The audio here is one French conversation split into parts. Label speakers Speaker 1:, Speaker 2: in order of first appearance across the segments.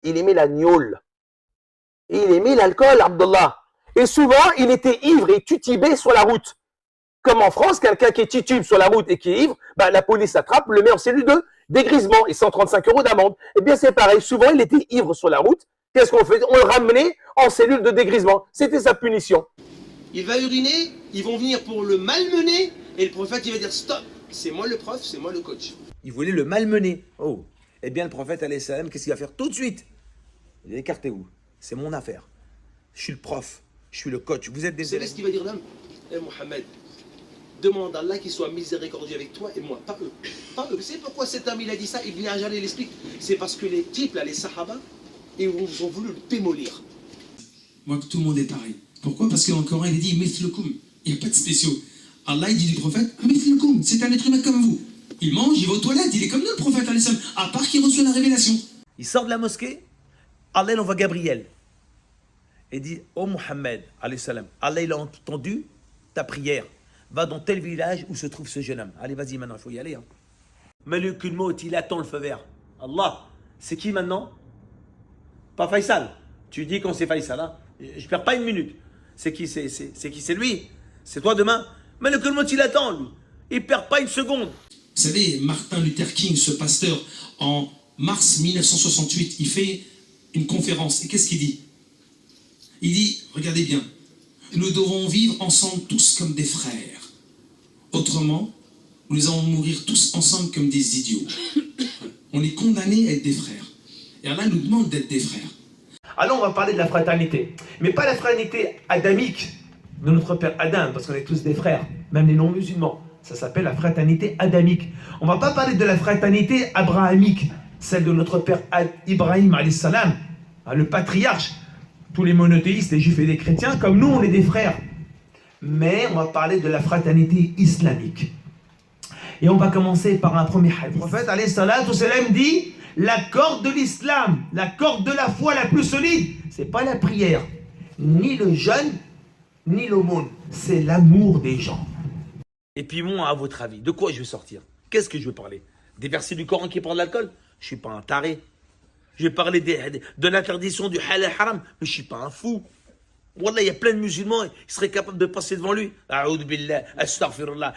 Speaker 1: il aimait la gnôle. Et il aimait l'alcool, Abdullah. Et souvent, il était ivre et tutibé sur la route. Comme en France, quelqu'un qui titube sur la route et qui est ivre, bah, la police attrape, le met en cellule de dégrisement et 135 € d'amende. Eh bien, c'est pareil. Souvent, il était ivre sur la route. Qu'est-ce qu'on fait? On le ramenait en cellule de dégrisement. C'était sa punition.
Speaker 2: Il va uriner, ils vont venir pour le malmener, et le prophète, il va dire stop, c'est moi le prof, c'est moi le coach.
Speaker 3: Il voulait le malmener. Oh, eh bien, le prophète, alayhi salam, qu'est-ce qu'il va faire tout de suite? Il dit, écartez-vous, c'est mon affaire. Je suis le prof, je suis le coach, vous êtes des
Speaker 2: Vous savez ce qu'il va dire l'homme? Eh Mohamed, demande à Allah qu'il soit miséricordieux avec toi et moi, pas eux. Pas eux. C'est pourquoi cet homme, il a dit ça, Ibn Hajar l'explique. C'est parce que les types, là, les sahaba, ils ont voulu le démolir.
Speaker 4: Moi, tout le monde est pareil. Pourquoi? Parce qu'en Coran, il dit Mithlukum. Il n'y a pas de spéciaux. Allah, il dit du prophète Mithlukum, c'est un être humain comme vous. Il mange, il va aux toilettes, il est comme nous, le prophète, à part qu'il reçoit la révélation.
Speaker 3: Il sort de la mosquée, Allah, il envoie Gabriel. Et dit, oh Mohammed, alayhi salam, Allah, il a entendu ta prière. Va dans tel village où se trouve ce jeune homme. Allez, vas-y, maintenant, il faut y aller. Hein. Malukul Maut, il attend le feu vert. Allah, c'est qui maintenant? Pas Faisal. Tu dis quand c'est Faisal, hein? Je perds pas une minute. C'est qui? C'est qui? C'est lui. C'est toi demain. Malukul Maut, il attend, lui. Il perd pas une seconde.
Speaker 4: Vous savez, Martin Luther King, ce pasteur, en mars 1968, il fait une conférence. Et qu'est-ce qu'il dit? Il dit, regardez bien, nous devons vivre ensemble tous comme des frères. Autrement, nous allons mourir tous ensemble comme des idiots. On est condamnés à être des frères. Et Allah nous demande d'être des frères.
Speaker 3: Alors on va parler de la fraternité. Mais pas la fraternité adamique de notre père Adam, parce qu'on est tous des frères, même les non-musulmans. Ça s'appelle la fraternité adamique. On ne va pas parler de la fraternité abrahamique, celle de notre père Ibrahim, alayhi salam, le patriarche. Tous les monothéistes, les juifs et les chrétiens, comme nous, on est des frères. Mais on va parler de la fraternité islamique. Et on va commencer par un premier hadith. Le prophète, alayhi salatu salam, dit, la corde de l'islam, la corde de la foi la plus solide, c'est pas la prière, ni le jeûne, ni l'aumône, c'est l'amour des gens. Et puis moi, à votre avis, de quoi je vais sortir? Qu'est-ce que je vais parler? Des versets du Coran qui parlent de l'alcool? Je ne suis pas un taré. Je vais parler de l'interdiction du halal haram, mais je ne suis pas un fou. Wallah, il y a plein de musulmans, ils seraient capables de passer devant lui. A'oudh billah, astaghfirullah,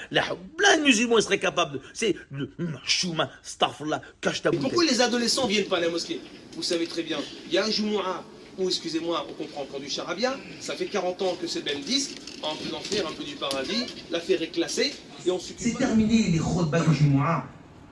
Speaker 3: plein de musulmans, ils seraient capables de... C'est le chouma, astaghfirullah, cache ta bouche.
Speaker 2: Pourquoi les adolescents viennent pas à la mosquée? Vous savez très bien, il y a un Jumu'ah, ou excusez-moi, on comprend encore du charabia, ça fait 40 ans que c'est le même disque, en faisant faire un peu du paradis, l'affaire est classée, et on s'occupe.
Speaker 4: C'est terminé les khutbahs du Jumu'ah,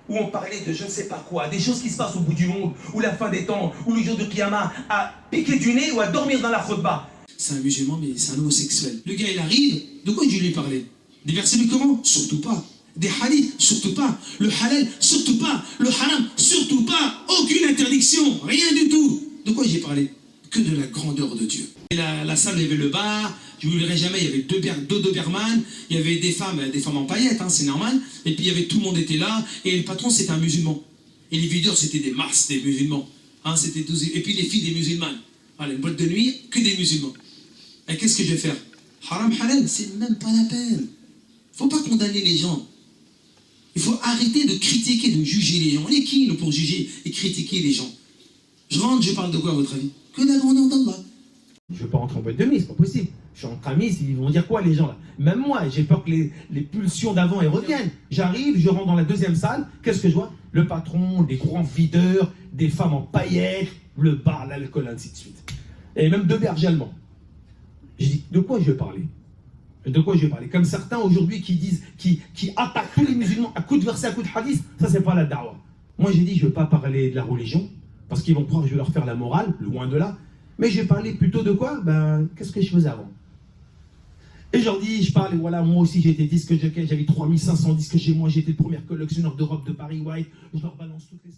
Speaker 4: où on parlait de je ne sais pas quoi, des choses qui se passent au bout du monde, ou la fin des temps, ou le jour du Qiyamah, à piquer du nez ou à dormir dans la khutbah. C'est un musulman, mais c'est un homosexuel. Le gars, il arrive, de quoi je lui ai parlé? Des versets du Coran? Surtout pas. Des hadiths? Surtout pas. Le halal? Surtout pas. Le haram? Surtout pas. Aucune interdiction, rien du tout. De quoi j'ai parlé? Que de la grandeur de Dieu. Et la salle, il y avait le bar, je ne l'oublierai jamais, il y avait deux Doberman, il y avait des femmes en paillettes, hein, c'est normal, et puis il y avait, tout le monde était là, et le patron c'était un musulman. Et les videurs c'était des masses, des musulmans. Hein, c'était tous, et puis les filles des musulmanes. Voilà, une boîte de nuit, que des musulmans. Et qu'est-ce que je vais faire? Haram halal, c'est même pas la peine. Il ne faut pas condamner les gens. Il faut arrêter de critiquer, de juger les gens. On est qui, nous, pour juger et critiquer les gens? Je rentre, je parle de quoi, à votre avis? Que de la grandeur d'Allah.
Speaker 5: Je ne veux pas rentrer en boîte de nuit, c'est pas possible. Je suis entre amis, ils vont dire quoi les gens là? Même moi, j'ai peur que les pulsions d'avant elles reviennent. J'arrive, je rentre dans la deuxième salle, qu'est-ce que je vois? Le patron, des grands videurs, des femmes en paillettes, le bar, l'alcool, ainsi de suite. Et même deux bergers allemands. Je dis, de quoi je vais parler? De quoi je vais parler? Comme certains aujourd'hui qui disent, qui attaquent tous les musulmans à coups de versets, à coups de hadith, ça c'est pas la da'wah. Moi j'ai dit, je ne veux pas parler de la religion, parce qu'ils vont croire que je vais leur faire la morale, loin de là. Mais je vais parler plutôt de quoi? Ben, qu'est-ce que je faisais avant? Et je leur dis, je parle, et voilà, moi aussi j'étais disque jockey, j'avais 3500 disques chez moi, j'étais le premier collectionneur de robes de Paris White, je leur balance toutes les...